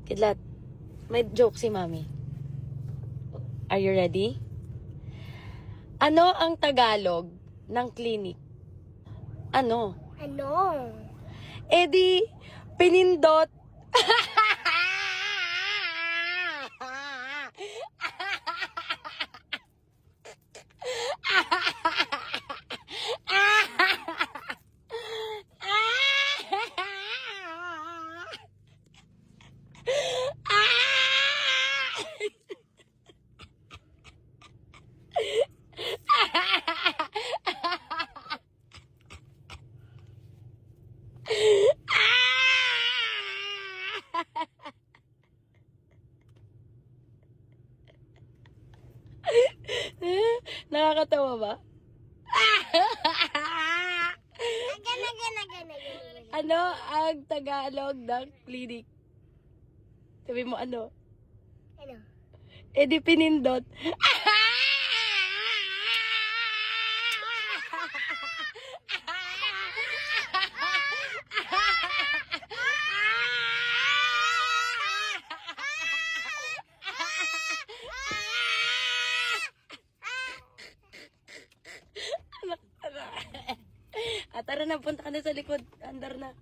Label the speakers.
Speaker 1: Kidlat, may joke si Mami. Are you ready? Ano ang Tagalog ng clinic? Ano?
Speaker 2: Ano?
Speaker 1: Eh di, pinindot. Nakakatawa ba?
Speaker 2: Again.
Speaker 1: Ano ang Tagalog ng clinic? Sabi mo ano?
Speaker 2: Ano?
Speaker 1: Eh di pinindot. Tara na, punta ka na sa likod. Andar na.